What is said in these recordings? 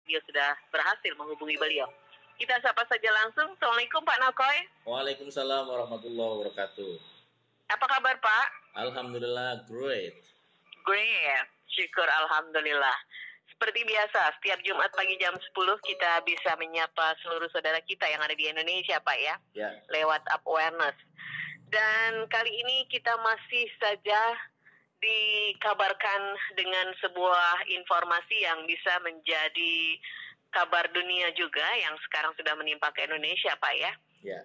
dia sudah berhasil menghubungi beliau. Kita sapa saja langsung. Assalamualaikum Pak Nakoy. Waalaikumsalam warahmatullahi wabarakatuh. Apa kabar Pak? Alhamdulillah, great. Great, syukur Alhamdulillah. Seperti biasa, setiap Jumat pagi jam 10 kita bisa menyapa seluruh saudara kita yang ada di Indonesia Pak ya, lewat Up Awareness. Dan kali ini kita masih saja dikabarkan dengan sebuah informasi yang bisa menjadi kabar dunia juga yang sekarang sudah menimpa ke Indonesia Pak ya.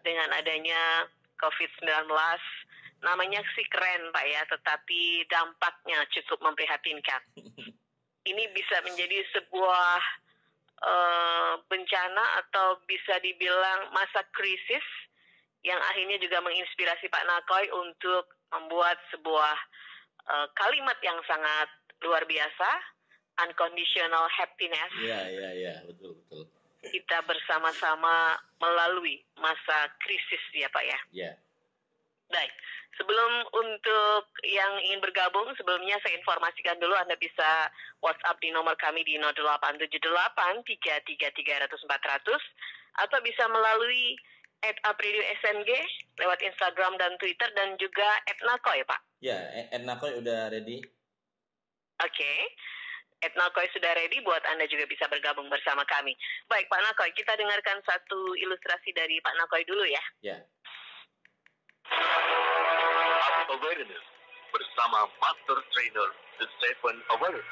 Dengan adanya COVID-19, namanya sih keren Pak ya, tetapi dampaknya cukup memprihatinkan. Ini bisa menjadi sebuah bencana atau bisa dibilang masa krisis yang akhirnya juga menginspirasi Pak Nakoy untuk membuat sebuah kalimat yang sangat luar biasa, unconditional happiness. Iya, betul. Kita bersama-sama melalui masa krisis ya Pak ya. Iya. Baik, sebelum untuk yang ingin bergabung, sebelumnya saya informasikan dulu Anda bisa WhatsApp di nomor kami di 0878333400 atau bisa melalui @apradioSNG lewat Instagram dan Twitter dan juga @nakoy Pak. Ya, @nakoy udah ready. Oke. @nakoy sudah ready, buat Anda juga bisa bergabung bersama kami. Baik Pak Nakoy, kita dengarkan satu ilustrasi dari Pak Nakoy dulu ya. Ya. Up Awareness bersama Master Trainer Stephen Awareness,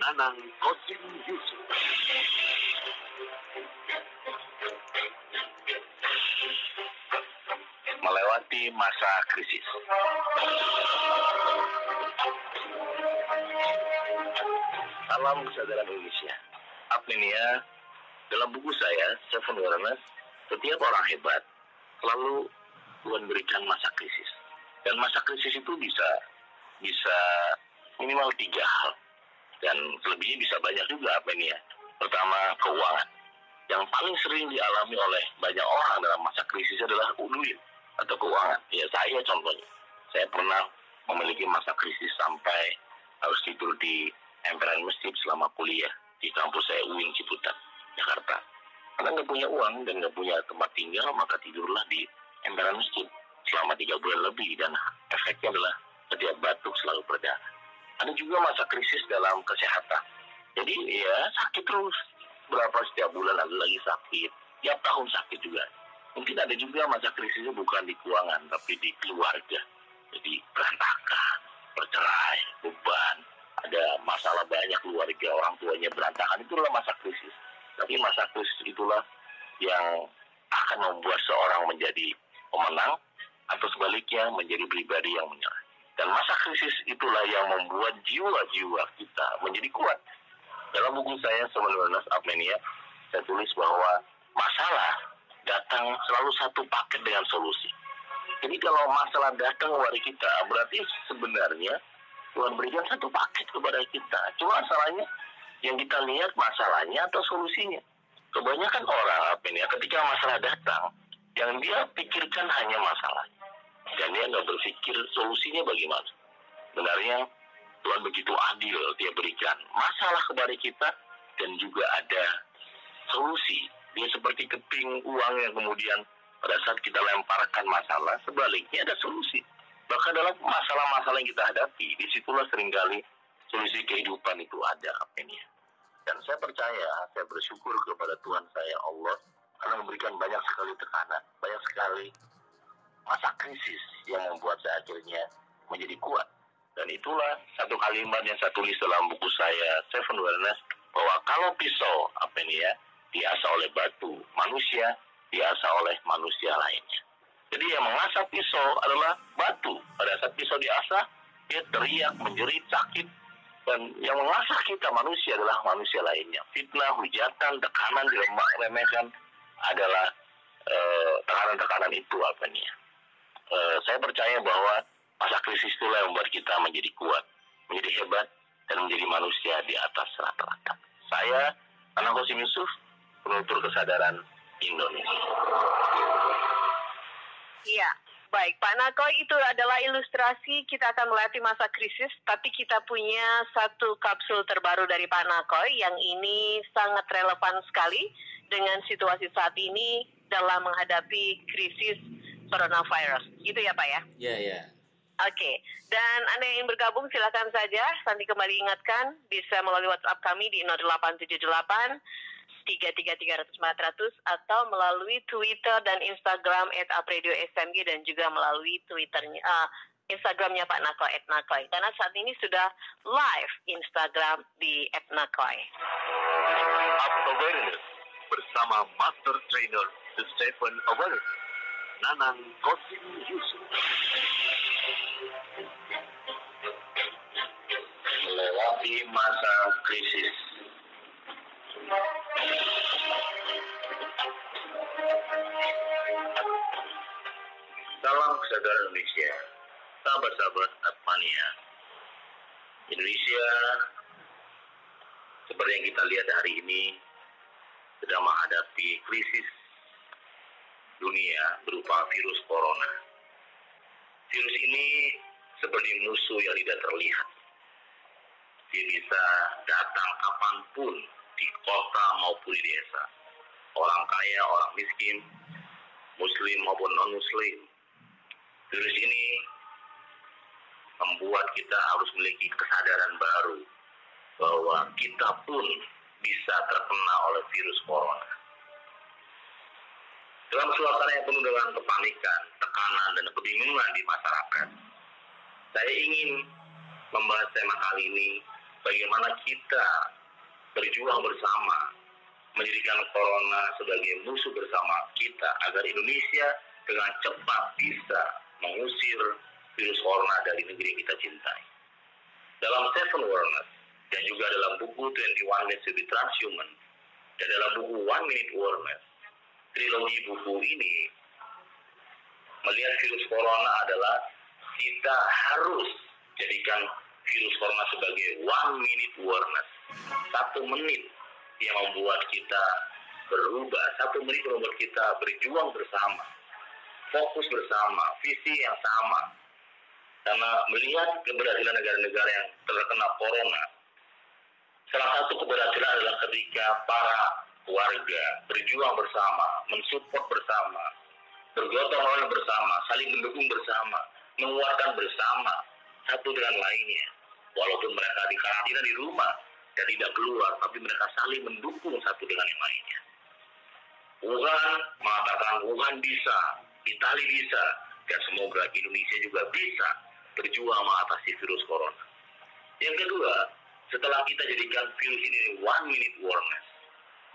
Nanang Kosim Yusuf. Melewati masa krisis. Salam kesadaran Indonesia. Apnenia, dalam buku saya, Stephen Awareness, setiap orang hebat selalu memberikan masa krisis. Dan masa krisis itu bisa minimal 3 hal. Dan selebihnya bisa banyak juga apnenia. Pertama, keuangan. Yang paling sering dialami oleh banyak orang dalam masa krisis adalah duit atau keuangan. Ya, saya contohnya. Saya pernah memiliki masa krisis sampai harus tidur di emperan masjid selama kuliah di kampus saya UIN Ciputat, Jakarta. Karena nggak punya uang dan nggak punya tempat tinggal, maka tidurlah di emperan masjid selama 3 bulan lebih, dan efeknya adalah setiap batuk selalu berdarah. Ada juga masa krisis dalam kesehatan. Jadi ya sakit terus, setiap bulan lagi sakit, tiap tahun sakit juga. Mungkin ada juga masa krisisnya bukan di keuangan, tapi di keluarga. Jadi berantakan, bercerai, beban, ada masalah banyak keluarga, orang tuanya berantakan, itulah masa krisis. Tapi masa krisis itulah yang akan membuat seorang menjadi pemenang atau sebaliknya menjadi pribadi yang menyerah. Dan masa krisis itulah yang membuat jiwa-jiwa kita menjadi kuat. Dalam buku saya, Sebenarnya Apnenia, saya tulis bahwa masalah datang selalu satu paket dengan solusi. Jadi kalau masalah datang kepada kita, berarti sebenarnya Tuhan berikan satu paket kepada kita. Cuma masalahnya yang kita lihat masalahnya atau solusinya. Kebanyakan orang apnenia ketika masalah datang, yang dia pikirkan hanya masalahnya. Dan dia nggak berpikir solusinya bagaimana. Sebenarnya Tuhan begitu adil, dia berikan masalah kepada kita dan juga ada solusi. Dia seperti keping uang yang kemudian pada saat kita lemparkan masalah, sebaliknya ada solusi. Bahkan dalam masalah-masalah yang kita hadapi, disitulah seringkali solusi kehidupan itu ada. Dan saya percaya, saya bersyukur kepada Tuhan saya Allah, karena memberikan banyak sekali tekanan, banyak sekali masa krisis yang membuat saya akhirnya menjadi kuat. Dan itulah satu kalimat yang saya tulis dalam buku saya, Seven Awareness, bahwa kalau pisau diasah oleh batu, manusia diasah oleh manusia lainnya. Jadi yang mengasah pisau adalah batu. Pada saat pisau diasah, dia teriak, menjerit, sakit. Dan yang mengasah kita manusia adalah manusia lainnya. Fitnah, hujatan, tekanan, diremehkan adalah tekanan-tekanan itu saya percaya bahwa masa krisis itulah yang membuat kita menjadi kuat, menjadi hebat, dan menjadi manusia di atas rata-rata. Saya, Nanang Kosim Yusuf, penutur kesadaran Indonesia. Iya, Baik, Pak Nakoi, itu adalah ilustrasi kita akan melewati masa krisis, tapi kita punya satu kapsul terbaru dari Pak Nakoi yang ini sangat relevan sekali dengan situasi saat ini dalam menghadapi krisis coronavirus. Gitu ya Pak ya? Iya, iya. Oke, dan Anda yang ingin bergabung silakan saja. Nanti kembali ingatkan bisa melalui WhatsApp kami di 0878 33300 atau melalui Twitter dan Instagram @apradioSMG dan juga melalui Twitternya Instagramnya Pak Nakoi @nakoi. Karena saat ini sudah live Instagram di @nakoi. Up Awareness bersama Master Trainer Stephen Awareness, Nanang Kosim Yusuf. Melewati masa krisis. Salam kesadaran Indonesia, sahabat-sahabat Atmania. Indonesia, seperti yang kita lihat hari ini, sedang menghadapi krisis dunia berupa virus corona. Virus ini seperti musuh yang tidak terlihat. Dia bisa datang kapanpun, di kota maupun di desa. Orang kaya, orang miskin, muslim maupun non-muslim. Virus ini membuat kita harus memiliki kesadaran baru bahwa kita pun bisa terkena oleh virus corona. Dalam suasana yang penuh dengan kepanikan, tekanan, dan kebingungan di masyarakat, saya ingin membahas tema kali ini, bagaimana kita berjuang bersama, menjadikan corona sebagai musuh bersama kita, agar Indonesia dengan cepat bisa mengusir virus corona dari negeri yang kita cintai. Dalam Seven Awareness, dan juga dalam buku 21 Days to be Transhuman, dan dalam buku 1 Minute Awareness, trilogi buku ini melihat virus corona adalah kita harus jadikan virus corona sebagai 1 minute awareness. 1 menit yang membuat kita berubah, 1 menit yang membuat kita berjuang bersama, fokus bersama, visi yang sama. Karena melihat keberhasilan negara-negara yang terkena corona, salah satu keberhasilan adalah ketika para warga berjuang bersama, mensupport bersama, bergotong royong bersama, saling mendukung bersama, menguatkan bersama satu dengan lainnya. Walaupun mereka dikarantina di rumah dan tidak keluar, tapi mereka saling mendukung satu dengan yang lainnya. Wuhan mengatakan Wuhan bisa, Italia bisa, dan semoga Indonesia juga bisa berjuang mengatasi virus corona. Yang kedua, setelah kita jadikan virus ini 1 minute awareness,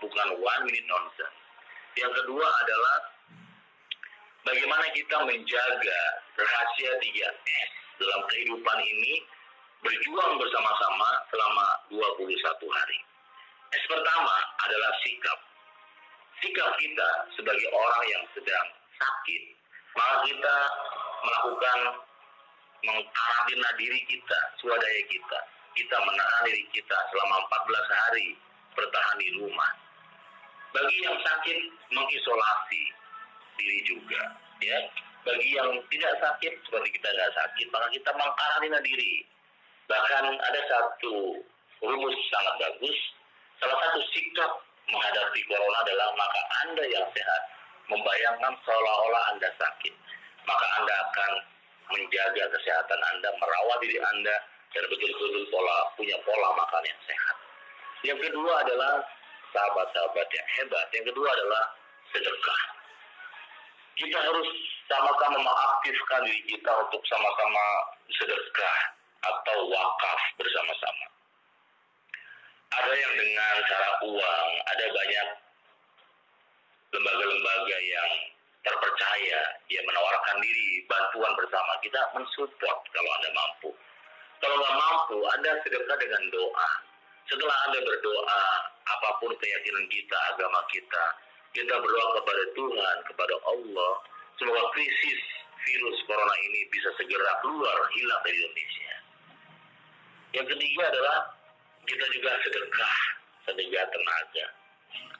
bukan 1 minute nonsense. Yang kedua adalah bagaimana kita menjaga rahasia 3S dalam kehidupan ini, berjuang bersama-sama selama 21 hari. S pertama adalah sikap. Sikap kita sebagai orang yang sedang sakit, maka kita melakukan mengkarantina diri kita, swadaya kita. Kita menahan diri kita selama 14 hari bertahan di rumah. Bagi yang sakit, mengisolasi diri juga. Ya, bagi yang tidak sakit, seperti kita nggak sakit, maka kita mengkarantina diri. Bahkan ada satu rumus sangat bagus. Salah satu sikap menghadapi corona adalah maka Anda yang sehat membayangkan seolah-olah Anda sakit. Maka Anda akan menjaga kesehatan Anda, merawat diri Anda, dan betul-betul punya pola makan yang sehat. Yang kedua adalah sahabat-sahabat yang hebat. Yang kedua adalah sedekah. Kita harus sama-sama mengaktifkan diri kita untuk sama-sama sedekah atau wakaf bersama-sama. Ada yang dengan cara uang, ada banyak lembaga-lembaga yang terpercaya yang menawarkan diri bantuan bersama. Kita mensupport kalau Anda mampu. Kalau nggak mampu, Anda sedekah dengan doa. Setelah Anda berdoa, apapun keyakinan kita, agama kita berdoa kepada Tuhan, kepada Allah, semoga krisis virus corona ini bisa segera keluar, hilang dari Indonesia. Yang ketiga adalah kita juga sedekah tenaga.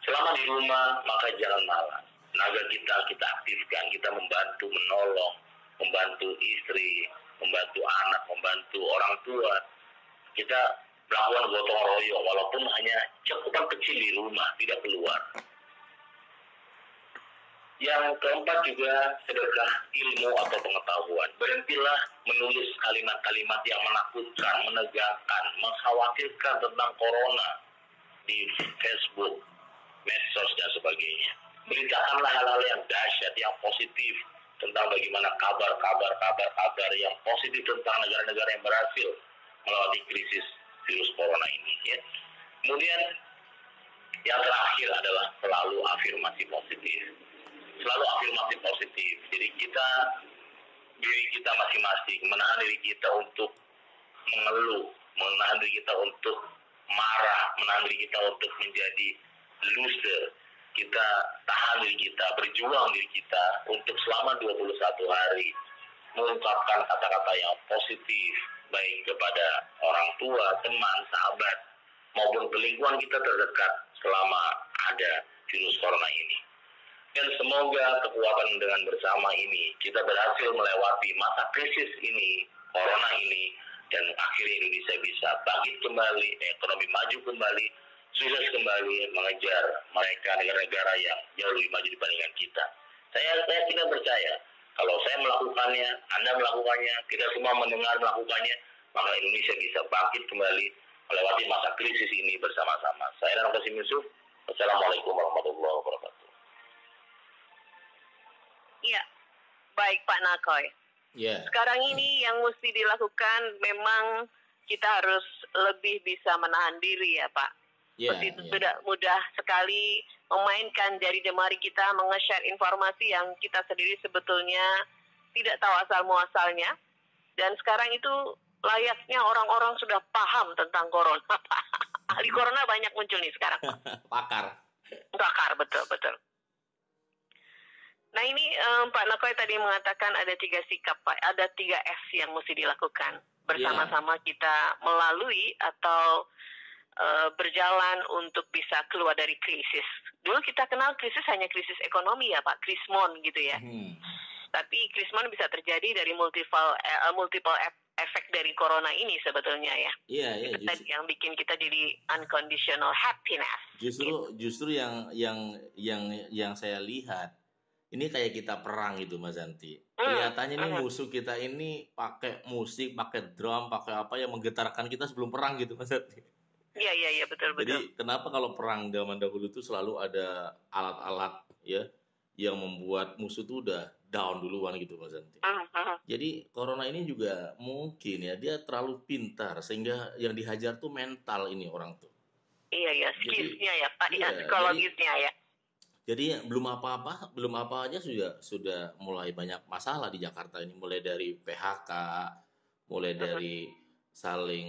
Selama di rumah, maka jangan malas. Tenaga kita aktifkan, kita membantu, menolong, membantu istri, membantu anak, membantu orang tua. Kita melakukan gotong royong walaupun hanya cakupan kecil di rumah, tidak keluar. Yang keempat juga sedekah ilmu atau pengetahuan. Berhentilah menulis kalimat-kalimat yang menakutkan, menegangkan, mengkhawatirkan tentang corona di Facebook, medsos dan sebagainya. Beritakanlah hal-hal yang dahsyat, yang positif tentang bagaimana kabar yang positif tentang negara-negara yang berhasil melewati krisis virus corona ini. Ya. Kemudian yang terakhir adalah selalu afirmasi positif. Selalu afirmasi positif. Jadi diri kita masing-masing, menahan diri kita untuk mengeluh, menahan diri kita untuk marah, menahan diri kita untuk menjadi loser. Kita tahan diri kita, berjuang diri kita untuk selama 21 hari mengungkapkan kata-kata yang positif, baik kepada orang tua, teman, sahabat, maupun ke lingkungan kita terdekat selama ada virus corona ini. Dan semoga kekuatan dengan bersama ini kita berhasil melewati masa krisis ini, corona ini, dan akhirnya Indonesia bisa bangkit kembali, ekonomi maju kembali, sukses kembali mengejar mereka negara-negara yang jauh lebih maju dibandingkan kita. Saya tidak percaya kalau saya melakukannya, Anda melakukannya, kita semua mendengar melakukannya, maka Indonesia bisa bangkit kembali melewati masa krisis ini bersama-sama. Saya Nano Qasim Yusuf. Assalamualaikum warahmatullahi wabarakatuh. Iya, baik Pak Nakoy. Yeah. Sekarang ini yang mesti dilakukan memang kita harus lebih bisa menahan diri ya Pak. Begitu sudah mudah sekali memainkan jari jemari kita, menge-share informasi yang kita sendiri sebetulnya tidak tahu asal muasalnya. Dan sekarang itu layaknya orang-orang sudah paham tentang corona. Ahli corona banyak muncul nih sekarang. Pakar, betul. Nah ini Pak Nakoy tadi mengatakan ada 3 sikap Pak, ada 3 S yang mesti dilakukan. Bersama-sama kita melalui atau berjalan untuk bisa keluar dari krisis. Dulu kita kenal krisis hanya krisis ekonomi ya Pak, krismon gitu ya. Tapi krismon bisa terjadi dari multiple efek dari corona ini sebetulnya ya. Iya. Yang bikin kita jadi unconditional happiness. Justru yang saya lihat ini kayak kita perang gitu Mas Zanti. Kelihatannya nih musuh kita ini pakai musik, pakai drum, pakai apa yang menggetarkan kita sebelum perang gitu Mas Zanti. Iya betul. Jadi kenapa kalau perang zaman dahulu itu selalu ada alat-alat ya yang membuat musuh itu udah down duluan gitu Mas Zanti. Jadi corona ini juga mungkin ya dia terlalu pintar sehingga yang dihajar tuh mental ini orang tuh. Iya skillsnya ya Pak, psikologisnya ya. Jadi belum apa aja sudah mulai banyak masalah di Jakarta ini, mulai dari PHK, mulai dari saling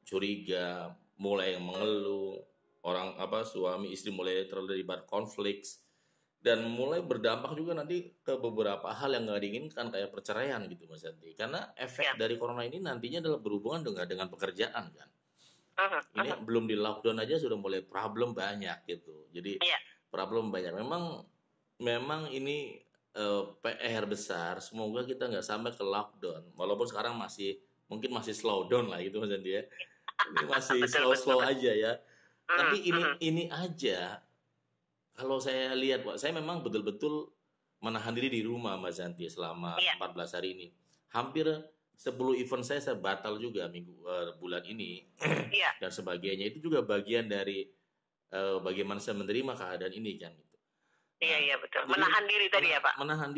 curiga, mulai mengeluh, suami istri mulai terlibat konflik, dan mulai berdampak juga nanti ke beberapa hal yang nggak diinginkan kayak perceraian gitu Mas Yanti. Karena efek dari corona ini nantinya adalah berhubungan dengan pekerjaan kan. Ini belum di lockdown aja sudah mulai problem banyak gitu. Jadi problem banyak. Memang ini PR besar. Semoga kita nggak sampai ke lockdown. Walaupun sekarang mungkin masih slow down lah gitu Mas Andi ya. Ini masih slow aja ya. Tapi ini aja. Kalau saya lihat, Pak, saya memang betul-betul menahan diri di rumah Mas Andi selama 14 hari ini. Hampir 10 event saya batal juga bulan ini dan sebagainya. Itu juga bagian dari bagaimana saya menerima keadaan ini kan gitu. Iya betul. Menahan diri tadi ya Pak. Menahan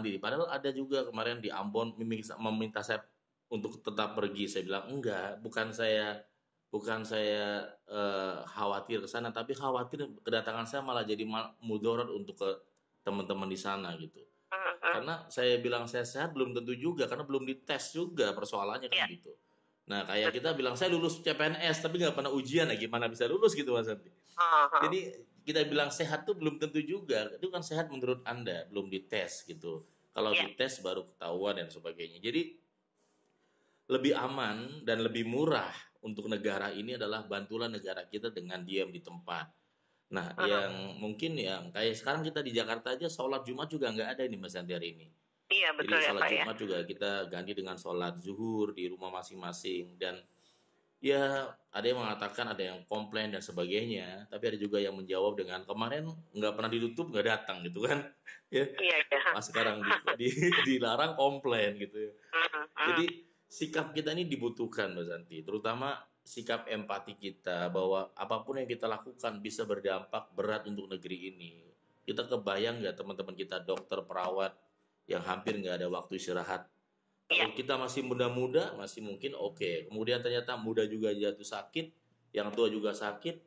diri. Padahal ada juga kemarin di Ambon meminta saya untuk tetap pergi. Saya bilang enggak, bukan saya khawatir ke sana, tapi khawatir kedatangan saya malah jadi mudarat untuk ke teman-teman di sana gitu. Karena saya bilang saya sehat belum tentu juga, karena belum dites juga persoalannya kan gitu. Nah kayak kita bilang saya lulus CPNS tapi nggak pernah ujian, gimana bisa lulus gitu Mas Santi. Jadi kita bilang sehat tuh belum tentu juga. Itu kan sehat menurut Anda, belum dites gitu. Kalau dites baru ketahuan dan sebagainya. Jadi lebih aman dan lebih murah untuk negara ini adalah bantulah negara kita dengan diam di tempat. Nah, yang mungkin yang kayak sekarang kita di Jakarta aja sholat Jumat juga nggak ada ini Mas Santi hari ini. Iya, betul Jadi ya sholat Pak ya. Jumat juga kita ganti dengan sholat zuhur di rumah masing-masing. Dan ya ada yang mengatakan, ada yang komplain dan sebagainya, tapi ada juga yang menjawab dengan kemarin nggak pernah ditutup nggak datang gitu kan. Ya, Iya, iya. pas sekarang dilarang komplain gitu ya. Jadi sikap kita ini dibutuhkan Mbak Santi, terutama sikap empati kita bahwa apapun yang kita lakukan bisa berdampak berat untuk negeri ini. Kita kebayang nggak teman-teman kita dokter, perawat yang hampir nggak ada waktu istirahat. Kalau kita masih muda-muda masih mungkin oke. Kemudian ternyata muda juga jatuh sakit, yang tua juga sakit.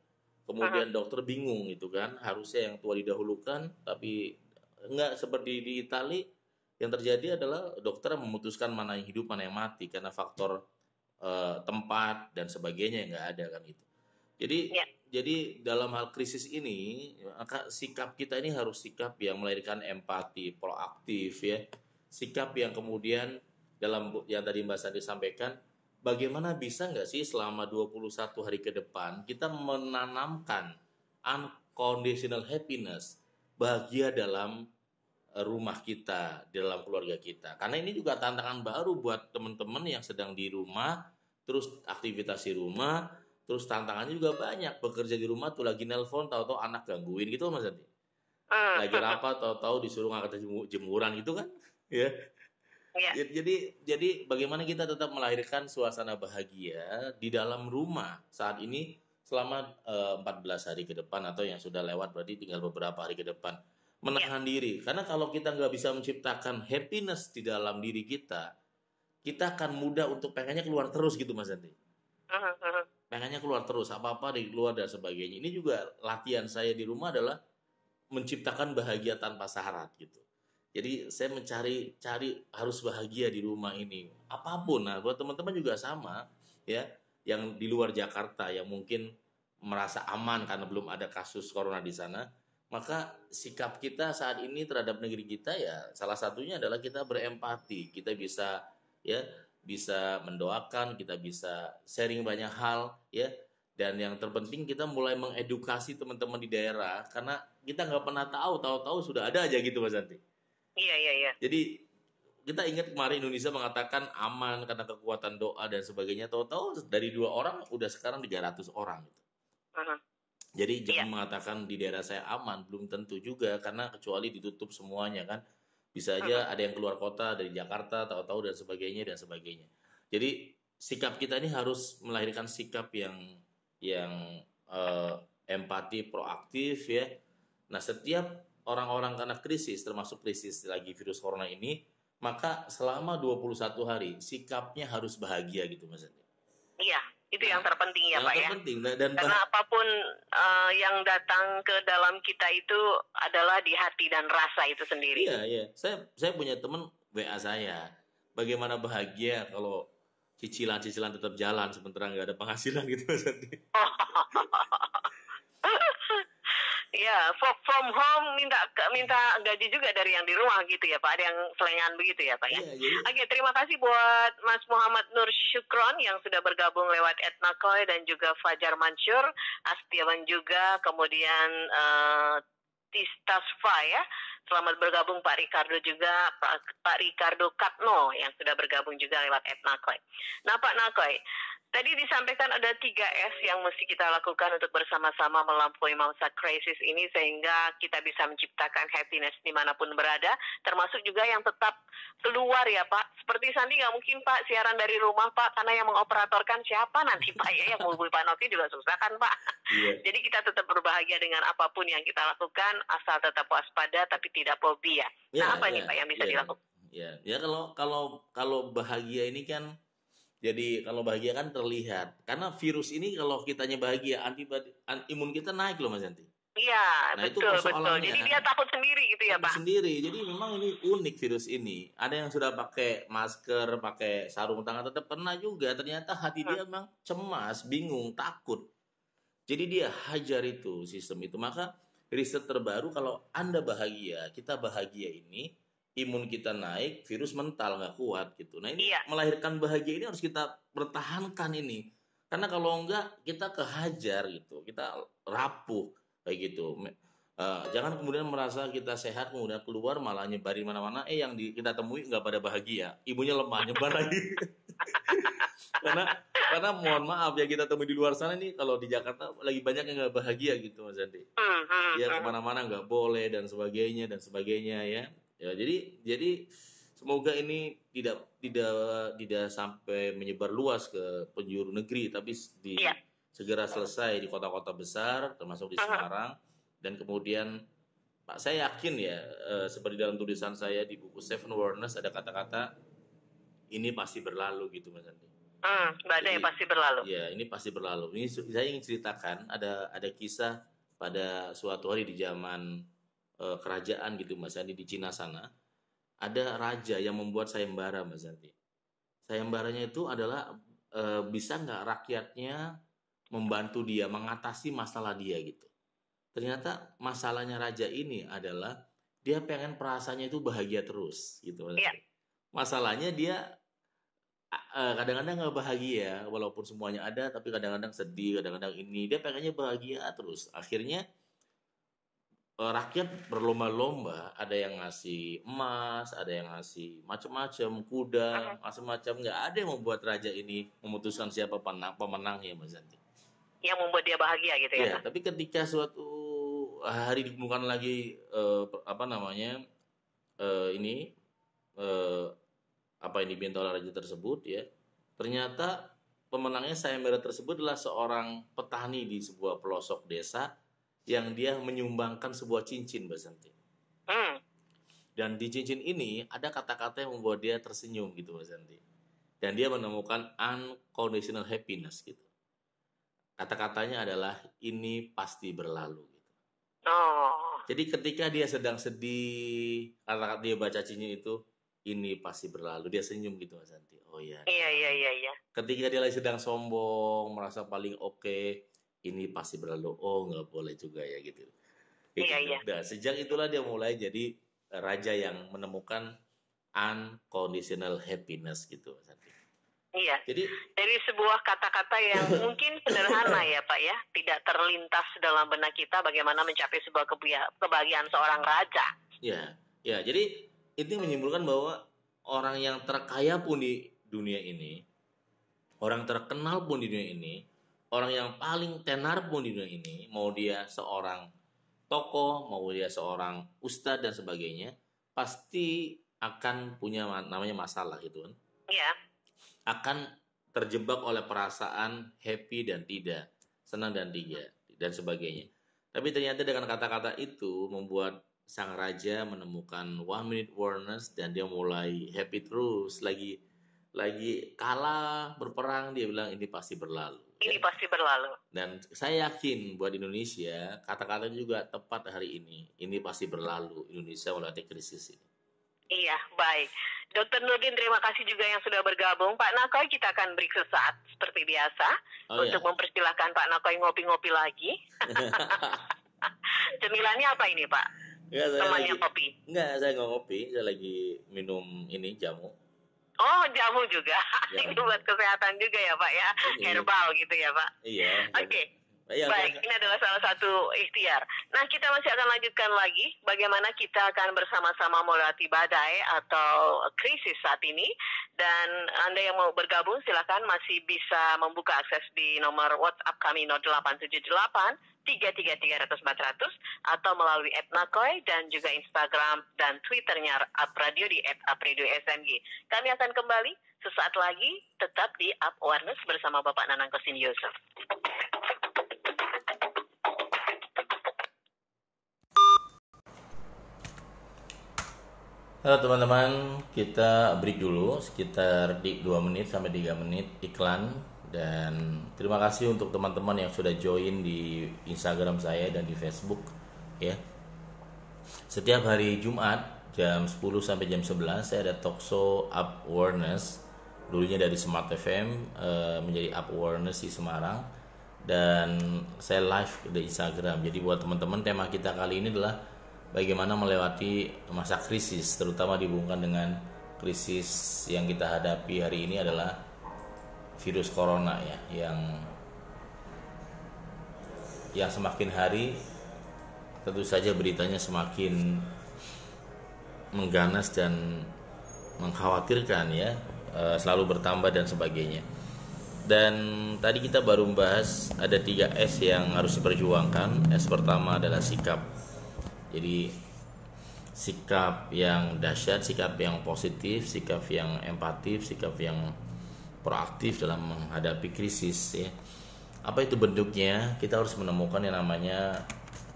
Kemudian dokter bingung gitu kan. Harusnya yang tua didahulukan, tapi enggak seperti di Itali. Yang terjadi adalah dokter memutuskan mana yang hidup, mana yang mati karena faktor tempat dan sebagainya yang nggak ada kan gitu. Jadi dalam hal krisis ini, maka sikap kita ini harus sikap yang melahirkan empati, proaktif ya. Sikap yang kemudian dalam yang tadi Mbak Santi sampaikan, bagaimana bisa nggak sih selama 21 hari ke depan kita menanamkan unconditional happiness, bahagia dalam rumah kita, dalam keluarga kita. Karena ini juga tantangan baru buat teman-teman yang sedang di rumah, terus aktivitas di rumah, terus tantangannya juga banyak. Bekerja di rumah tuh lagi nelpon, tahu-tahu anak gangguin gitu Mas Santi. Lagi rapat, tahu-tahu disuruh ngangkat jemuran gitu kan, ya. Jadi bagaimana kita tetap melahirkan suasana bahagia di dalam rumah saat ini selama 14 hari ke depan, atau yang sudah lewat berarti tinggal beberapa hari ke depan. Menahan diri, karena kalau kita nggak bisa menciptakan happiness di dalam diri kita akan mudah untuk pengennya keluar terus gitu Mas Santi. Pengennya keluar terus, apa-apa dari luar dan sebagainya. Ini juga latihan saya di rumah adalah menciptakan bahagia tanpa syarat gitu. Jadi saya mencari harus bahagia di rumah ini, apapun. Nah, buat teman-teman juga sama ya, yang di luar Jakarta yang mungkin merasa aman karena belum ada kasus corona di sana, maka sikap kita saat ini terhadap negeri kita ya salah satunya adalah kita berempati. Kita bisa mendoakan, kita bisa sharing banyak hal ya. Dan yang terpenting kita mulai mengedukasi teman-teman di daerah, karena kita nggak pernah tahu sudah ada aja gitu Mas Santi. Iya. Jadi kita ingat kemarin Indonesia mengatakan aman karena kekuatan doa dan sebagainya. Tahu-tahu dari 2 orang udah sekarang 300 orang gitu. Jadi jangan mengatakan di daerah saya aman, belum tentu juga, karena kecuali ditutup semuanya kan. Bisa aja ada yang keluar kota dari Jakarta, tahu-tahu dan sebagainya. Jadi sikap kita ini harus melahirkan sikap yang empati, proaktif ya. Nah, setiap orang-orang karena krisis, termasuk krisis lagi virus corona ini, maka selama 21 hari sikapnya harus bahagia gitu Mas. Iya, itu yang terpenting ya Pak ya. Terpenting. Karena apapun yang datang ke dalam kita itu adalah di hati dan rasa itu sendiri. Iya. Saya punya teman WA saya, bagaimana bahagia kalau cicilan tetap jalan sementara nggak ada penghasilan gitu Mas. Ya, work from home minta gaji juga dari yang di rumah gitu ya Pak. Ada yang selengan begitu ya Pak ya. Oke, terima kasih buat Mas Muhammad Nur Syukron yang sudah bergabung lewat Etnakoy, dan juga Fajar Mansur, Astiawan juga, kemudian Tistasfa ya. Selamat bergabung Pak Ricardo juga, Pak Ricardo Katno yang sudah bergabung juga lewat Etnakoy. Nah Pak Nakoy, tadi disampaikan ada 3S yang mesti kita lakukan untuk bersama-sama melampaui masa krisis ini sehingga kita bisa menciptakan happiness dimanapun berada, termasuk juga yang tetap keluar ya Pak. Seperti Santi nggak mungkin Pak siaran dari rumah Pak, karena yang mengoperatorkan siapa nanti Pak ya, yang menghubungi Pak Novi juga susah kan Pak. Jadi kita tetap berbahagia dengan apapun yang kita lakukan, asal tetap waspada tapi tidak fobia. Nah apa nih Pak yang bisa dilakukan? Ya kalau bahagia ini kan, jadi kalau bahagia kan terlihat. Karena virus ini kalau kitanya bahagia, imun kita naik loh Mas Yanti. Iya, betul. Jadi dia takut sendiri gitu ya Pak? Sendiri. Jadi memang ini unik virus ini. Ada yang sudah pakai masker, pakai sarung tangan, tetap kena juga. Ternyata hati dia memang cemas, bingung, takut. Jadi dia hajar itu sistem itu. Maka riset terbaru, kalau Anda bahagia, kita bahagia ini, imun kita naik, virus mental nggak kuat gitu. Nah ini melahirkan bahagia ini harus kita pertahankan ini. Karena kalau enggak kita kehajar gitu, kita rapuh kayak gitu. Jangan kemudian merasa kita sehat kemudian keluar malah nyebarin mana-mana, yang kita temui nggak pada bahagia, ibunya lemah nyebar lagi. karena mohon maaf ya, kita temui di luar sana nih, kalau di Jakarta lagi banyak yang nggak bahagia gitu Mas Andi. Ya kemana-mana nggak boleh dan sebagainya ya. Ya jadi semoga ini tidak sampai menyebar luas ke penjuru negeri, tapi segera selesai di kota-kota besar termasuk di Semarang. Dan kemudian Pak, saya yakin ya, seperti dalam tulisan saya di buku Seven Wonders ada kata-kata ini pasti berlalu gitu Mas Andi. Badai pasti berlalu. Ya, ini pasti berlalu. Ini saya ingin ceritakan ada kisah pada suatu hari di zaman kerajaan gitu Mas Andi, di Cina sana. Ada raja yang membuat sayembara Mas Andi. Sayembaranya itu adalah bisa nggak rakyatnya membantu dia mengatasi masalah dia gitu. Ternyata masalahnya raja ini adalah dia pengen perasaannya itu bahagia terus gitu. Yeah. Masalahnya dia kadang-kadang nggak bahagia walaupun semuanya ada, tapi kadang-kadang sedih, kadang-kadang ini dia pengennya bahagia terus. Akhirnya rakyat berlomba-lomba, ada yang ngasih emas, ada yang ngasih macam-macam kuda, macam-macam. Nggak ada yang membuat raja ini memutuskan siapa pemenangnya Mas Santi. Yang membuat dia bahagia gitu ya. Ya, tapi ketika suatu hari ditemukan lagi apa yang diminta oleh raja tersebut ya, ternyata pemenangnya sayembara tersebut adalah seorang petani di sebuah pelosok desa yang dia menyumbangkan sebuah cincin Mbak Santi. Dan di cincin ini ada kata-kata yang membuat dia tersenyum gitu Mbak Santi. Dan dia menemukan unconditional happiness gitu. Kata-katanya adalah ini pasti berlalu gitu. Jadi ketika dia sedang sedih, kata-kata dia baca cincin itu ini pasti berlalu, dia senyum gitu Mas Santi. Oh iya. Iya. Ketika dia lagi sedang sombong, merasa paling oke, ini pasti berlalu. Oh nggak boleh juga ya gitu. Iya. Nah, sejak itulah dia mulai jadi raja yang menemukan unconditional happiness gitu Mas Santi. Iya. Jadi dari sebuah kata-kata yang mungkin sederhana ya Pak ya, tidak terlintas dalam benak kita bagaimana mencapai sebuah kebahagiaan seorang raja. Iya. Jadi ini menyimpulkan bahwa orang yang terkaya pun di dunia ini, orang terkenal pun di dunia ini, orang yang paling tenar pun di dunia ini, mau dia seorang tokoh, mau dia seorang ustadz dan sebagainya, pasti akan punya namanya masalah gitu kan. Iya. Akan terjebak oleh perasaan happy dan tidak, senang dan tidak, dan sebagainya. Tapi ternyata dengan kata-kata itu membuat sang raja menemukan 1 minute warners dan dia mulai happy terus, lagi kalah berperang dia bilang ini pasti berlalu. Ini pasti berlalu. Dan saya yakin buat Indonesia kata-kata juga tepat hari ini. Ini pasti berlalu, Indonesia melewati krisis ini. Iya, baik. Dr. Nurdin, terima kasih juga yang sudah bergabung. Pak Nakoy, kita akan break sesaat seperti biasa untuk mempersilahkan Pak Nakoy ngopi-ngopi lagi. Cemilannya apa ini, Pak? Temannya kopi? Enggak, saya nggak ngopi. Saya lagi minum ini jamu. Oh, jamu juga. Jamu. Ini buat kesehatan juga ya, Pak ya? Herbal gitu ya, Pak? Iya. Oke. Baik, ini adalah salah satu ikhtiar. Nah, kita masih akan lanjutkan lagi bagaimana kita akan bersama-sama melewati badai atau krisis saat ini. Dan Anda yang mau bergabung silakan masih bisa membuka akses di nomor WhatsApp kami 0878 333 400 atau melalui @nakoy dan juga Instagram dan Twitternya @radio di @apradioSMG. Kami akan kembali sesaat lagi tetap di Up Awareness bersama Bapak Nanang Kosin Yusuf. Halo teman-teman, kita break dulu sekitar 2 menit sampai 3 menit iklan. Dan terima kasih untuk teman-teman yang sudah join di Instagram saya dan di Facebook ya. Setiap hari Jumat jam 10 sampai jam 11 saya ada talkshow Up Awareness. Dulunya dari Smart FM menjadi Up Awareness di Semarang. Dan saya live di Instagram. Jadi buat teman-teman, tema kita kali ini adalah bagaimana melewati masa krisis, terutama dihubungkan dengan krisis yang kita hadapi hari ini adalah virus corona ya, yang semakin hari tentu saja beritanya semakin mengganas dan mengkhawatirkan ya, selalu bertambah dan sebagainya. Dan tadi kita baru membahas ada 3 S yang harus diperjuangkan. S pertama adalah sikap. Jadi sikap yang dahsyat, sikap yang positif, sikap yang empatif, sikap yang proaktif dalam menghadapi krisis ya. Apa itu bentuknya? Kita harus menemukan yang namanya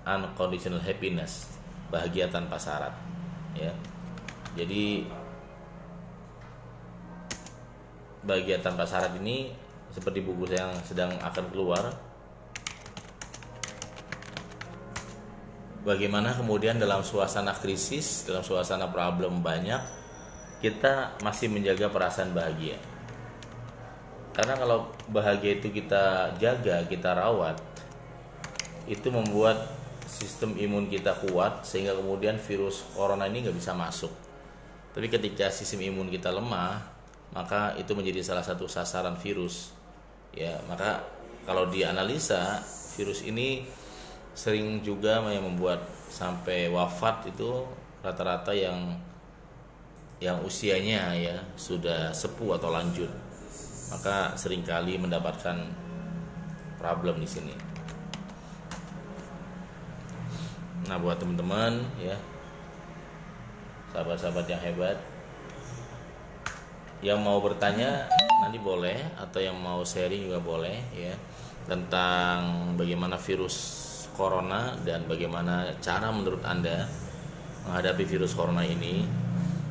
unconditional happiness, bahagia tanpa syarat ya. Jadi bahagia tanpa syarat ini seperti buku saya yang sedang akan keluar. Bagaimana kemudian dalam suasana krisis, dalam suasana problem banyak, kita masih menjaga perasaan bahagia. Karena kalau bahagia itu kita jaga, kita rawat, itu membuat sistem imun kita kuat sehingga kemudian virus corona ini nggak bisa masuk. Tapi ketika sistem imun kita lemah, maka itu menjadi salah satu sasaran virus. Ya, maka kalau dianalisa virus ini sering juga yang membuat sampai wafat itu rata-rata yang usianya ya sudah sepuh atau lanjut. Maka seringkali mendapatkan problem di sini. Nah, buat teman-teman ya, sahabat-sahabat yang hebat, yang mau bertanya nanti boleh, atau yang mau sharing juga boleh ya, tentang bagaimana virus corona dan bagaimana cara menurut Anda menghadapi virus corona ini.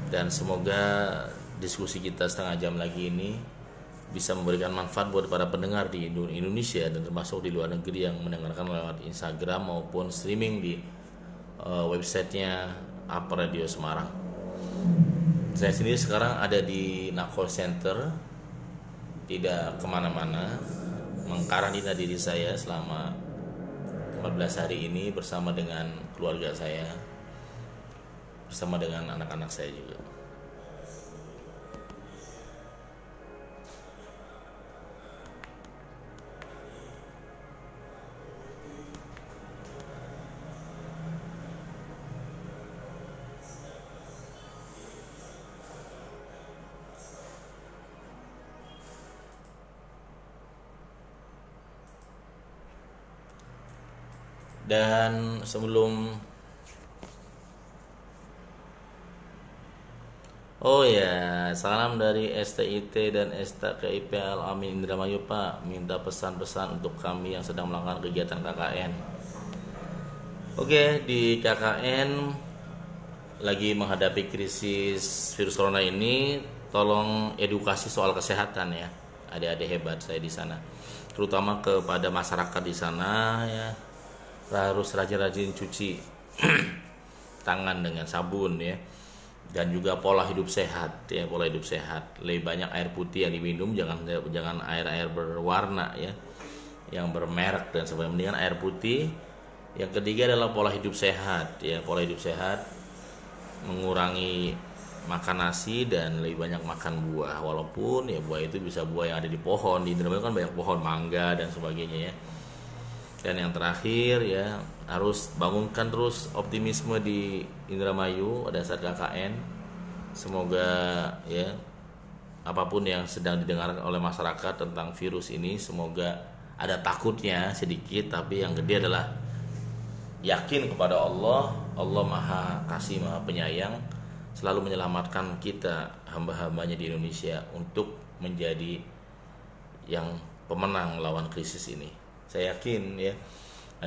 Dan semoga diskusi kita setengah jam lagi ini bisa memberikan manfaat buat para pendengar di Indonesia dan termasuk di luar negeri yang mendengarkan lewat Instagram maupun streaming di websitenya Upper Radio Semarang. Saya sendiri sekarang ada di Nakol Center, tidak kemana-mana, mengkarantina diri saya selama 14 hari ini bersama dengan keluarga saya, bersama dengan anak-anak saya juga. Dan sebelum salam dari STIT dan STKIP Al-Amin Indramayu Pak, minta pesan-pesan untuk kami yang sedang melakukan kegiatan KKN. Oke, di KKN lagi menghadapi krisis virus corona ini, tolong edukasi soal kesehatan ya, adik-adik hebat saya di sana, terutama kepada masyarakat di sana ya. Harus rajin-rajin cuci tangan dengan sabun ya, dan juga pola hidup sehat ya, pola hidup sehat. Lebih banyak air putih yang diminum, jangan air berwarna ya, yang bermerek dan sebagainya, mendingan air putih. Yang ketiga adalah pola hidup sehat ya, pola hidup sehat, mengurangi makan nasi dan lebih banyak makan buah, walaupun ya buah itu bisa buah yang ada di pohon. Di Indonesia kan banyak pohon mangga dan sebagainya ya. Dan yang terakhir ya, harus bangunkan terus optimisme di Indramayu pada saat KKN. Semoga ya, apapun yang sedang didengar oleh masyarakat tentang virus ini, semoga ada takutnya sedikit, tapi yang gede adalah yakin kepada Allah. Allah Maha Kasih, Maha Penyayang, selalu menyelamatkan kita hamba-hambanya di Indonesia untuk menjadi yang pemenang lawan krisis ini. Saya yakin ya,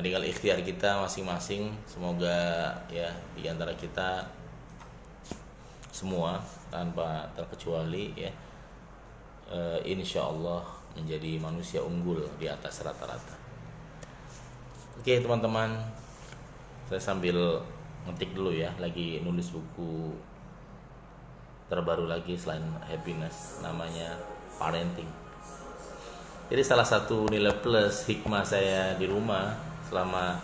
tinggal ikhtiar kita masing-masing. Semoga ya di antara kita semua tanpa terkecuali ya, insya Allah menjadi manusia unggul di atas rata-rata. Oke teman-teman, saya sambil ngetik dulu ya, lagi nulis buku terbaru lagi selain happiness, namanya Parenting. Jadi salah satu nilai plus hikmah saya di rumah selama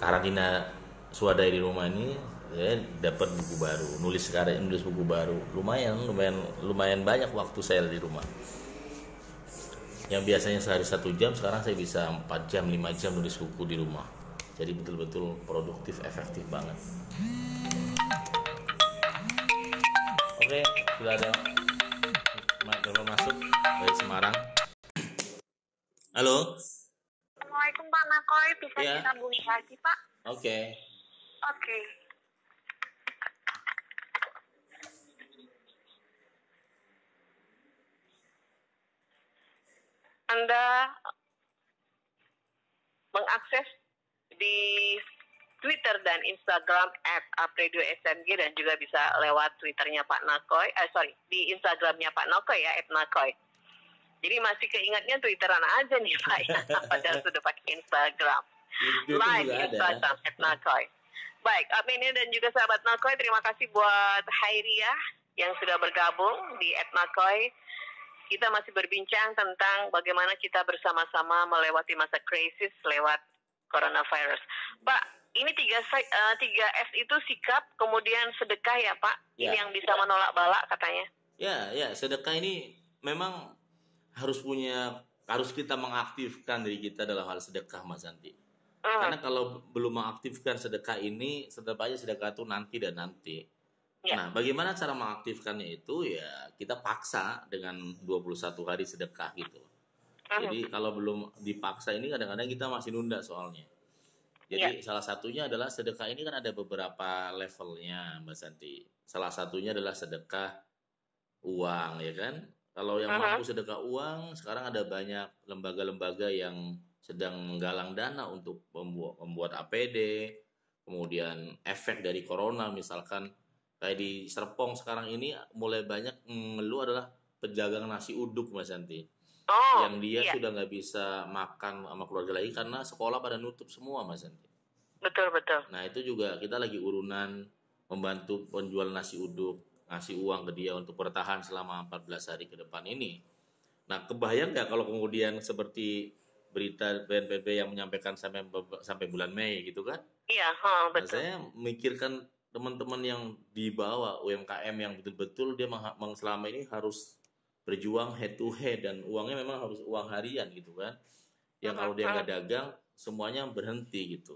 karantina swadaya di rumah ini, saya dapat buku baru, nulis buku baru. Lumayan banyak waktu saya di rumah. Yang biasanya sehari 1 jam, sekarang saya bisa 4 jam, 5 jam nulis buku di rumah. Jadi betul-betul produktif, efektif banget. Oke, sudah ada telepon masuk dari Semarang. Halo. Assalamualaikum Pak Nakoy, bisa Ya. kita hubungi lagi Pak? Oke. Anda mengakses di Twitter dan Instagram @apredioSMG dan juga bisa lewat Twitternya Pak Nakoy, di Instagramnya Pak Nakoy ya, @nakoy. Jadi masih keingatnya Twitteran aja nih Pak ya, padahal sudah pakai Instagram. Live Instagram @nakoy. Baik, adminnya dan juga sahabat Nakoy, terima kasih buat Hairiah yang sudah bergabung di @nakoy. Kita masih berbincang tentang bagaimana kita bersama-sama melewati masa krisis lewat coronavirus. Pak, ini 3S itu sikap, kemudian sedekah ya Pak? Ya. Ini yang bisa menolak bala katanya. Ya, sedekah ini memang harus kita mengaktifkan diri kita dalam hal sedekah, Mas Santi. Karena kalau belum mengaktifkan sedekah ini, tetap aja sedekah itu nanti dan nanti. Ya. Nah, bagaimana cara mengaktifkannya itu? Ya, kita paksa dengan 21 hari sedekah gitu. Jadi kalau belum dipaksa ini kadang-kadang kita masih nunda soalnya. Jadi salah satunya adalah sedekah ini kan ada beberapa levelnya, Mbak Santi. Salah satunya adalah sedekah uang, ya kan? Kalau yang mampu sedekah uang, sekarang ada banyak lembaga-lembaga yang sedang menggalang dana untuk membuat APD, kemudian efek dari corona misalkan. Kayak di Serpong sekarang ini mulai banyak mengeluh adalah pedagang nasi uduk, Mas Santi. Yang dia sudah nggak bisa makan sama keluarga lagi karena sekolah pada nutup semua, Mas Santi. Betul. Nah itu juga kita lagi urunan membantu penjual nasi uduk, ngasih uang ke dia untuk bertahan selama 14 hari ke depan ini. Nah, kebayang nggak kalau kemudian seperti berita BNPB yang menyampaikan sampai bulan Mei gitu kan? Iya, betul. Nah, saya memikirkan teman-teman yang di bawah UMKM yang betul-betul dia selama ini harus berjuang head to head dan uangnya memang harus uang harian gitu kan. Yang kalau dia nggak dagang semuanya berhenti gitu.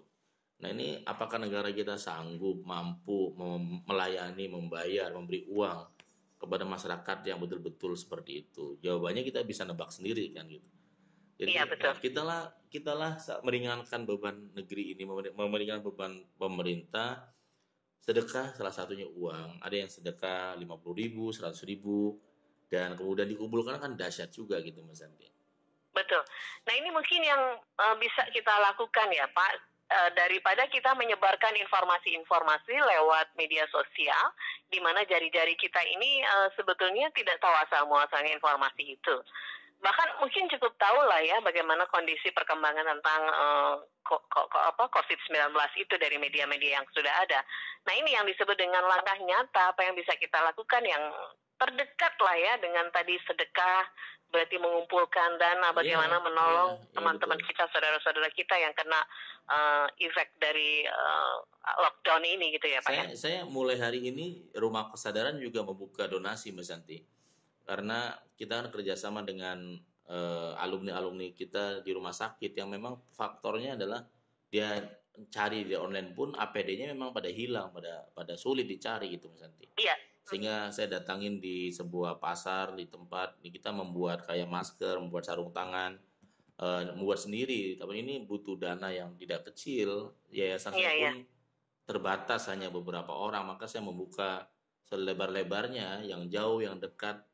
Nah ini apakah negara kita sanggup, mampu melayani, membayar, memberi uang kepada masyarakat yang betul-betul seperti itu? Jawabannya kita bisa nebak sendiri kan gitu. Jadi kita lah meringankan beban negeri ini, meringankan beban pemerintah. Sedekah salah satunya uang. Ada yang sedekah 50.000, 100.000, dan kemudian dikumpulkan kan dahsyat juga gitu Mas Andi. Betul. Nah ini mungkin yang bisa kita lakukan ya Pak, daripada kita menyebarkan informasi-informasi lewat media sosial, di mana jari-jari kita ini sebetulnya tidak tahu asal-muasalnya informasi itu. Bahkan mungkin cukup tahu lah ya bagaimana kondisi perkembangan tentang COVID-19 itu dari media-media yang sudah ada. Nah ini yang disebut dengan langkah nyata, apa yang bisa kita lakukan yang terdekat lah ya dengan tadi sedekah, berarti mengumpulkan dana, bagaimana menolong teman-teman kita, saudara-saudara kita yang kena efek dari lockdown ini gitu ya Pak ya. Saya mulai hari ini Rumah Kesadaran juga membuka donasi Mbak Santi. Karena kita kan kerjasama dengan alumni-alumni kita di rumah sakit yang memang faktornya adalah dia cari di online pun APD-nya memang pada hilang, pada sulit dicari gitu Mas Santi. Iya. Sehingga saya datangin di sebuah pasar di tempat kita membuat kayak masker, membuat sarung tangan, membuat sendiri. Tapi ini butuh dana yang tidak kecil, yayasan saya pun terbatas hanya beberapa orang, maka saya membuka selebar-lebarnya, yang jauh, yang dekat.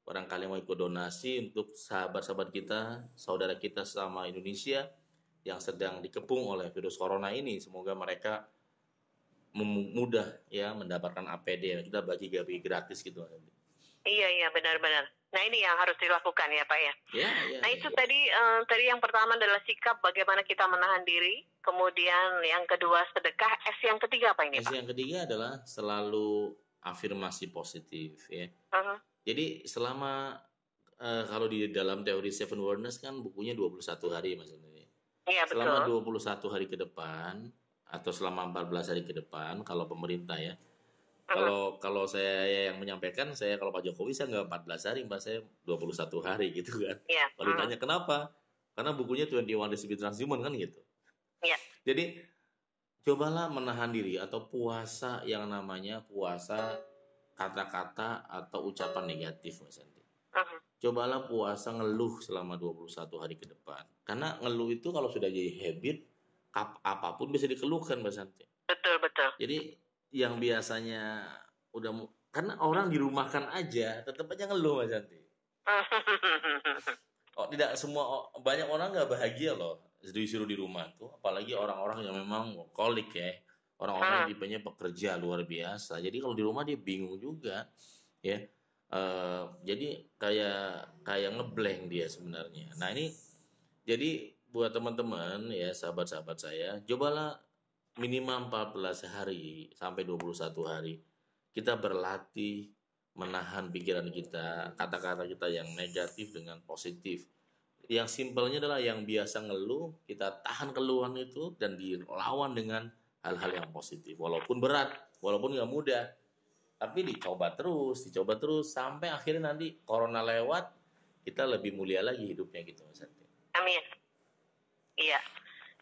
Barangkali mau ikut donasi untuk sahabat-sahabat kita, saudara kita selama Indonesia yang sedang dikepung oleh virus corona ini. Semoga mereka mudah ya mendapatkan APD. Kita bagi gratis gitu. Iya benar-benar. Nah ini yang harus dilakukan ya Pak ya. Nah itu tadi yang pertama adalah sikap bagaimana kita menahan diri. Kemudian yang kedua sedekah. S yang ketiga apa ini Pak? S yang ketiga adalah selalu afirmasi positif ya. Jadi selama kalau di dalam teori Seven Wonders kan bukunya 21 hari Mas Indri. Iya betul. Selama 21 hari ke depan atau selama 14 hari ke depan kalau pemerintah ya. Kalau saya yang menyampaikan, kalau Pak Jokowi saya nggak 14 hari, Mbak, saya 21 hari gitu kan. Kalau ditanya kenapa? Karena bukunya 21 Days to be Transhuman kan gitu. Iya. Jadi cobalah menahan diri atau puasa yang namanya puasa kata-kata atau ucapan negatif, Mas Santi. Cobalah puasa ngeluh selama 21 hari ke depan. Karena ngeluh itu kalau sudah jadi habit, apapun bisa dikeluhkan, Mas Santi. Betul. Jadi yang biasanya karena orang dirumahkan aja, tetap aja ngeluh, Mas Santi. Tidak semua, banyak orang nggak bahagia loh disuruh di rumah tuh, apalagi orang-orang yang memang workaholic ya, orang-orang yang tipenya pekerja luar biasa. Jadi kalau di rumah dia bingung juga ya. Jadi kayak ngeblank dia sebenarnya. Nah ini jadi buat teman-teman ya, sahabat-sahabat saya, cobalah minimal 14 hari sampai 21 hari kita berlatih menahan pikiran kita, kata-kata kita yang negatif dengan positif. Yang simpelnya adalah yang biasa ngeluh, kita tahan keluhan itu dan dilawan dengan hal-hal yang positif. Walaupun berat, walaupun nggak mudah, tapi dicoba terus sampai akhirnya nanti corona lewat, kita lebih mulia lagi hidupnya gitu, Mas Santi. Amin. Iya.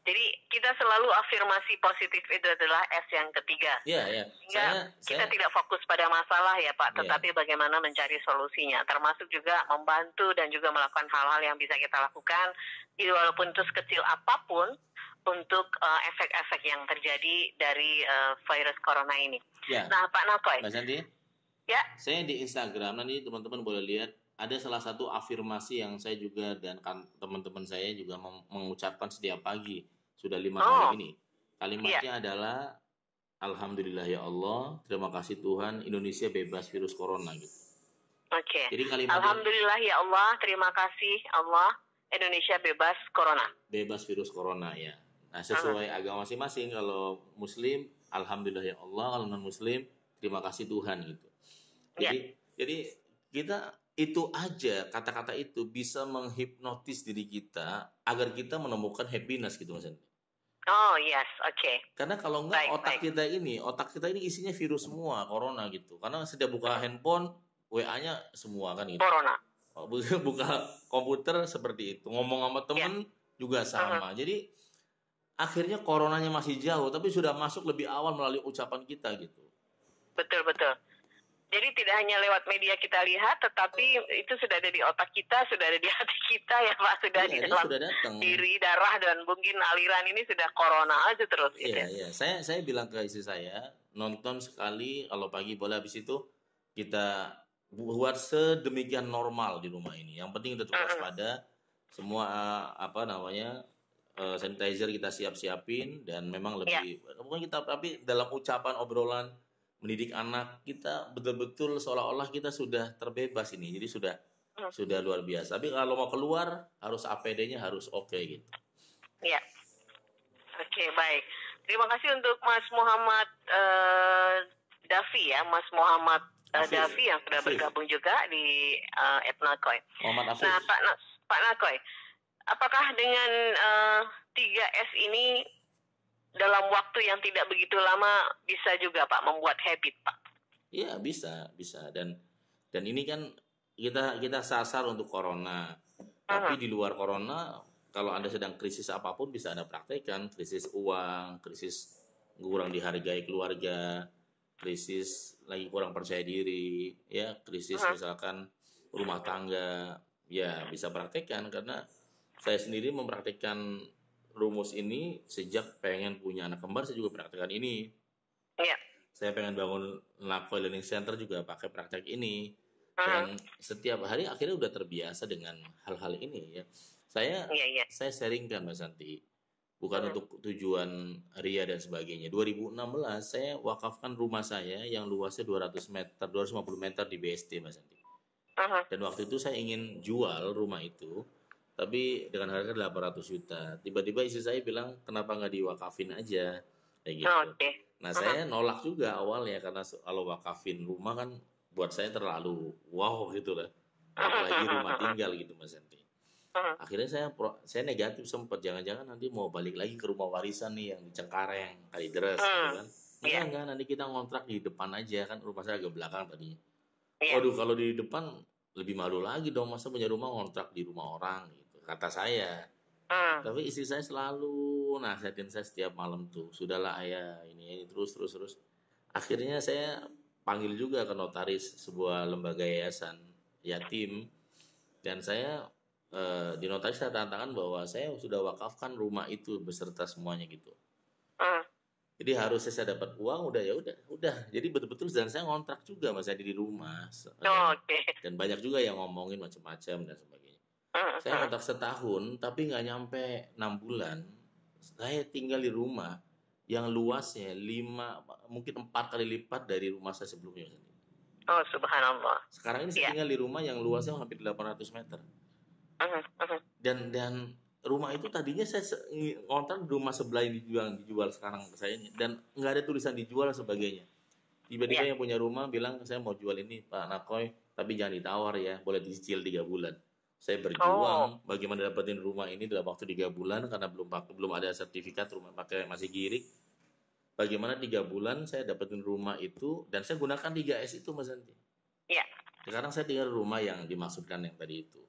Jadi kita selalu afirmasi positif itu adalah S yang ketiga. Iya. Sehingga kita tidak fokus pada masalah ya Pak, tetapi bagaimana mencari solusinya. Termasuk juga membantu dan juga melakukan hal-hal yang bisa kita lakukan, walaupun itu sekecil apapun, untuk efek-efek yang terjadi dari virus corona ini. Ya. Nah Pak Nakoy. Mas Andi? Ya. Saya di Instagram, nanti teman-teman boleh lihat. Ada salah satu afirmasi yang saya juga dan teman-teman saya juga mengucapkan setiap pagi. Sudah 5 hari ini. Kalimatnya adalah Alhamdulillah ya Allah, terima kasih Tuhan, Indonesia bebas virus corona gitu. Oke. Jadi kalimatnya Alhamdulillah ya Allah, terima kasih Allah, Indonesia bebas corona. Bebas virus corona ya. Nah, sesuai agama masing-masing. Kalau Muslim, Alhamdulillah ya Allah. Kalau non Muslim, terima kasih Tuhan gitu. Jadi kita itu aja, kata-kata itu bisa menghipnotis diri kita agar kita menemukan happiness gitu, Mas Andi. Oh yes, oke. Karena kalau enggak otak kita ini isinya virus semua, corona gitu. Karena setiap buka handphone, WA-nya semua kan gitu. Corona. Buka komputer seperti itu. Ngomong sama temen juga sama. Jadi akhirnya coronanya masih jauh, tapi sudah masuk lebih awal melalui ucapan kita gitu. Betul. Jadi tidak hanya lewat media kita lihat, tetapi itu sudah ada di otak kita, sudah ada di hati kita ya Pak, sudah di dalam diri, darah, dan mungkin aliran ini sudah corona aja terus. Iya. Saya bilang ke istri saya, nonton sekali kalau pagi boleh, habis itu kita buat sedemikian normal di rumah ini. Yang penting kita tetap waspada, semua sanitizer kita siapin, dan memang lebih pokoknya kita, tapi dalam ucapan obrolan mendidik anak kita betul-betul seolah-olah kita sudah terbebas ini. Jadi sudah luar biasa. Tapi kalau mau keluar harus APD-nya harus oke gitu. Iya. Oke, baik. Terima kasih untuk Mas Muhammad Davi ya, Mas Muhammad Davi yang sudah bergabung juga di Nakoy. Nah, Pak Nakoy, apakah dengan 3S ini dalam waktu yang tidak begitu lama bisa juga Pak membuat habit Pak? Iya, bisa. Dan ini kan kita sasar untuk corona. Tapi di luar corona, kalau Anda sedang krisis apapun bisa Anda praktekkan. Krisis uang, krisis kurang dihargai keluarga, krisis lagi kurang percaya diri, ya, krisis misalkan rumah tangga, ya bisa praktekkan. Karena saya sendiri mempraktekkan rumus ini sejak pengen punya anak kembar, saya juga praktekkan ini. Iya. Saya pengen bangun Nakoy Learning Center juga pakai praktek ini. Dan setiap hari akhirnya udah terbiasa dengan hal-hal ini ya. Saya sharingkan Mas Santi. Bukan untuk tujuan ria dan sebagainya. 2016 saya wakafkan rumah saya yang luasnya 250 meter di BSD Mas Santi. Dan waktu itu saya ingin jual rumah itu, tapi dengan harga 800 juta. Tiba-tiba istri saya bilang, kenapa nggak diwakafin aja? Kayak gitu. Nah, saya nolak juga awalnya, karena kalau wakafin rumah kan buat saya terlalu wow gitu lah. Apalagi rumah tinggal gitu Mas Santi. Akhirnya saya negatif sempat, jangan-jangan nanti mau balik lagi ke rumah warisan nih yang di Cengkareng, Kalideres gitu kan. Enggak, nanti kita ngontrak di depan aja, kan rumah saya agak belakang tadinya. Waduh, kalau di depan lebih malu lagi dong, masa punya rumah ngontrak di rumah orang gitu, kata saya. Tapi istri saya selalu nasihatin saya setiap malam tuh, sudahlah ayah, ini terus. Akhirnya saya panggil juga ke notaris sebuah lembaga yayasan yatim, dan saya di notaris saya tantangan bahwa saya sudah wakafkan rumah itu beserta semuanya gitu. Jadi harusnya saya dapat uang, udah. Jadi betul-betul, dan saya ngontrak juga Mas Adi di rumah. Dan banyak juga yang ngomongin macam-macam dan sebagainya. Saya ngontrak setahun, tapi nggak nyampe 6 bulan. Saya tinggal di rumah yang luasnya mungkin 4 kali lipat dari rumah saya sebelumnya. Oh, subhanallah. Sekarang ini saya tinggal di rumah yang luasnya hampir 800 meter. Dan rumah itu tadinya saya ngontrak di rumah sebelah yang dijual sekarang ke saya, dan nggak ada tulisan dijual dan sebagainya. Tiba-tiba yang punya rumah bilang, saya mau jual ini Pak Nakoy, tapi jangan ditawar ya, boleh dicicil 3 bulan. Saya berjuang bagaimana dapetin rumah ini dalam waktu 3 bulan, karena belum ada sertifikat rumah, pakai masih girik. Bagaimana 3 bulan saya dapetin rumah itu, dan saya gunakan 3S itu Mas Santi. Iya. Sekarang saya tinggal di rumah yang dimaksudkan yang tadi itu.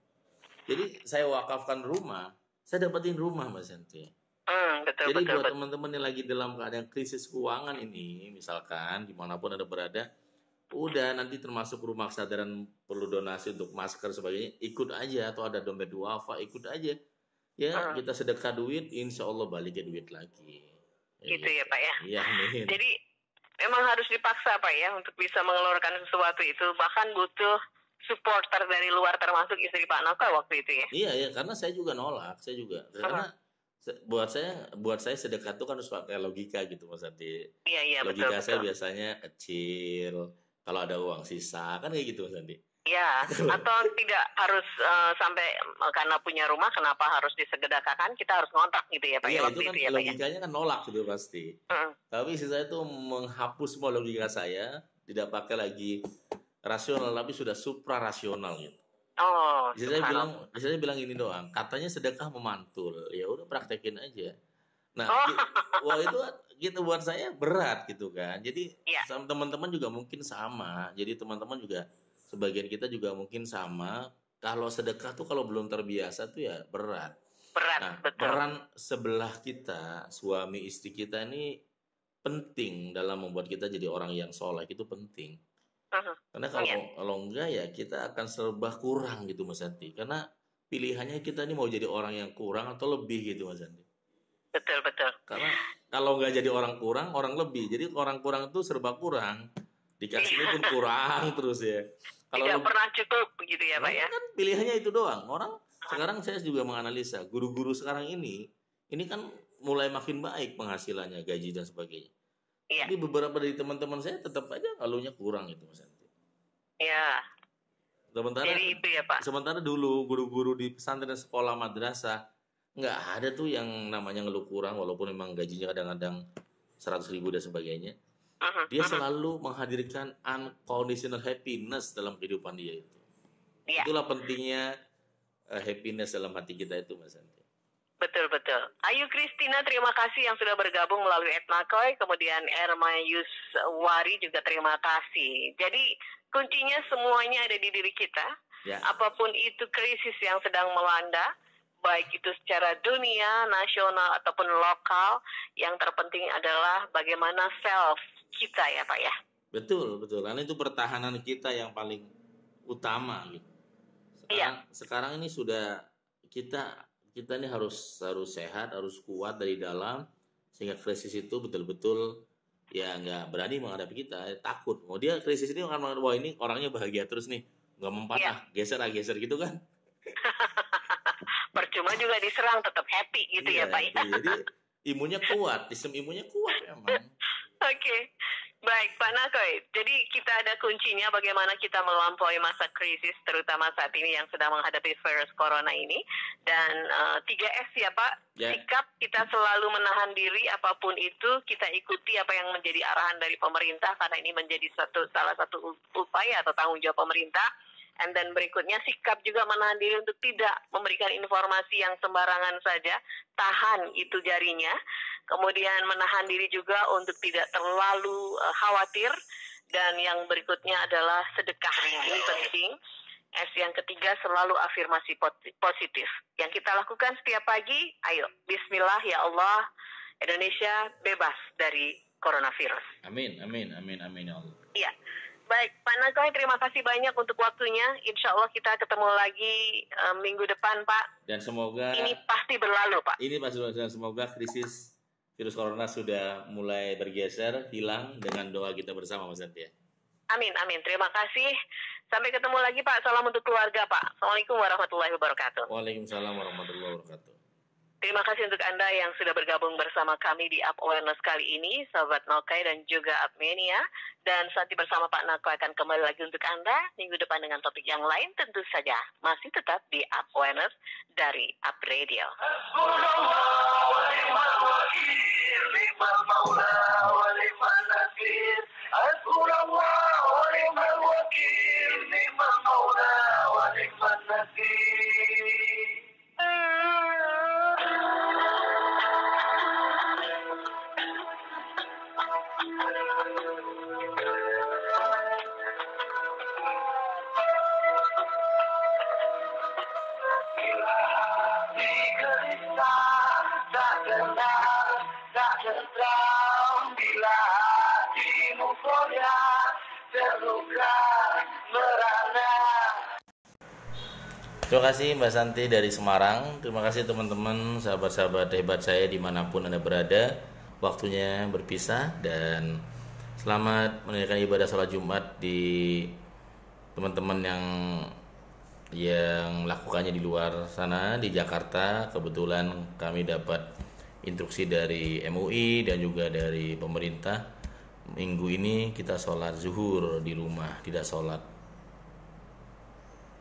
Jadi saya wakafkan rumah, saya dapetin rumah Mas Santi. Jadi buat teman-teman yang lagi dalam keadaan krisis keuangan ini, misalkan dimanapun Anda berada, udah nanti termasuk rumah kesadaran perlu donasi untuk masker sebagainya, ikut aja, atau ada dompet duafa, ikut aja. Ya, kita sedekah duit, insya Allah balik ke duit lagi. Gitu ya Pak ya? Iya, amin. Jadi memang harus dipaksa Pak ya untuk bisa mengeluarkan sesuatu itu, bahkan butuh supporter dari luar termasuk istri Pak Nakoy waktu itu ya? Iya, karena saya juga nolak, karena buat saya sedekah itu kan harus pakai logika gitu Mas Andi. Iya, logika betul. Saya biasanya kecil, kalau ada uang sisa kan kayak gitu Mas Andi. Iya, atau tidak harus sampai karena punya rumah kenapa harus disegedakakan, kita harus ngontrak gitu ya Pak ya? Itu kan logikanya kan nolak gitu pasti. Tapi istri saya tuh menghapus semua logika saya, tidak pakai lagi rasional, tapi sudah supra rasional gitu. Istri saya bilang ini doang, katanya sedekah memantul, ya udah praktekin aja. Nah, wah itu gitu buat saya berat gitu kan. Jadi teman-teman juga mungkin sama. Jadi teman-teman juga, sebagian kita juga mungkin sama. Kalau sedekah tuh kalau belum terbiasa tuh ya berat. Nah, betul. Peran sebelah kita, suami istri kita ini penting dalam membuat kita jadi orang yang soleh, itu penting. Karena kalau enggak ya kita akan serba kurang gitu Mas Santi. Karena pilihannya kita ini mau jadi orang yang kurang atau lebih gitu Mas Santi. Betul. Karena kalau nggak jadi orang kurang, orang lebih. Jadi orang kurang itu serba kurang. Dikasihnya pun kurang terus ya. Kalau tidak pernah cukup begitu ya Pak ya. Kan pilihannya itu doang. Orang sekarang saya juga menganalisa guru-guru sekarang ini kan mulai makin baik penghasilannya, gaji dan sebagainya. Tapi beberapa dari teman-teman saya tetap aja ngaluhnya kurang itu Mas Santi. Iya. Jadi itu ya Pak. Sementara dulu guru-guru di pesantren sekolah madrasah nggak ada tuh yang namanya ngeluh kurang, walaupun memang gajinya kadang-kadang 100.000 dan sebagainya. Dia selalu menghadirkan unconditional happiness dalam kehidupan dia itu. Itulah pentingnya happiness dalam hati kita itu Mas Santi. Betul. Ayu Kristina, terima kasih yang sudah bergabung melalui @nakoy, kemudian Erma Yuswari juga terima kasih. Jadi kuncinya semuanya ada di diri kita. Apapun itu krisis yang sedang melanda, baik itu secara dunia, nasional ataupun lokal, yang terpenting adalah bagaimana self kita ya Pak ya. Betul. Karena itu pertahanan kita yang paling utama gitu. Sekarang ini sudah kita ini harus sehat, harus kuat dari dalam, sehingga krisis itu betul-betul ya nggak berani menghadapi kita, takut. Dia krisis ini akan, wah ini orangnya bahagia terus nih, nggak mempan geser gitu kan. Percuma juga diserang, tetap happy gitu ya Pak ya. Jadi imunnya kuat, sistem imunnya kuat emang. Oke. Baik Pak Nakoy, jadi kita ada kuncinya bagaimana kita melampaui masa krisis, terutama saat ini yang sedang menghadapi virus corona ini. Dan 3S ya Pak, sikap kita selalu menahan diri, apapun itu kita ikuti apa yang menjadi arahan dari pemerintah, karena ini menjadi salah satu upaya atau tanggung jawab pemerintah. And then berikutnya sikap juga menahan diri untuk tidak memberikan informasi yang sembarangan saja, tahan itu jarinya. Kemudian menahan diri juga untuk tidak terlalu khawatir. Dan yang berikutnya adalah sedekah, ini penting. S yang ketiga, selalu afirmasi positif. Yang kita lakukan setiap pagi, ayo, bismillah ya Allah, Indonesia bebas dari coronavirus. Amin, amin, amin, amin ya Allah. Iya. Baik, Pak Nakoy, terima kasih banyak untuk waktunya. Insya Allah kita ketemu lagi minggu depan, Pak. Dan semoga ini pasti berlalu, Pak. Ini pasti berlalu, dan semoga krisis virus corona sudah mulai bergeser, hilang dengan doa kita bersama, Mas Santi. Amin, amin. Terima kasih. Sampai ketemu lagi, Pak. Salam untuk keluarga, Pak. Assalamualaikum warahmatullahi wabarakatuh. Waalaikumsalam warahmatullahi wabarakatuh. Terima kasih untuk Anda yang sudah bergabung bersama kami di Up Awareness kali ini, Sahabat Nokai dan juga Upmania. Dan Santi bersama Pak Nakoy akan kembali lagi untuk Anda minggu depan dengan topik yang lain, tentu saja masih tetap di Up Awareness dari Up Radio. Terima kasih Mbak Santi dari Semarang. Terima kasih teman-teman, sahabat-sahabat hebat saya dimanapun Anda berada. Waktunya berpisah dan selamat menunaikan ibadah sholat Jumat di teman-teman yang melakukannya di luar sana. Di Jakarta kebetulan kami dapat instruksi dari MUI dan juga dari pemerintah. Minggu ini kita sholat zuhur di rumah, tidak sholat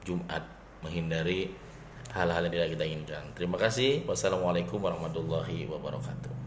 Jumat, menghindari hal-hal yang tidak kita inginkan. Terima kasih. Wassalamualaikum warahmatullahi wabarakatuh.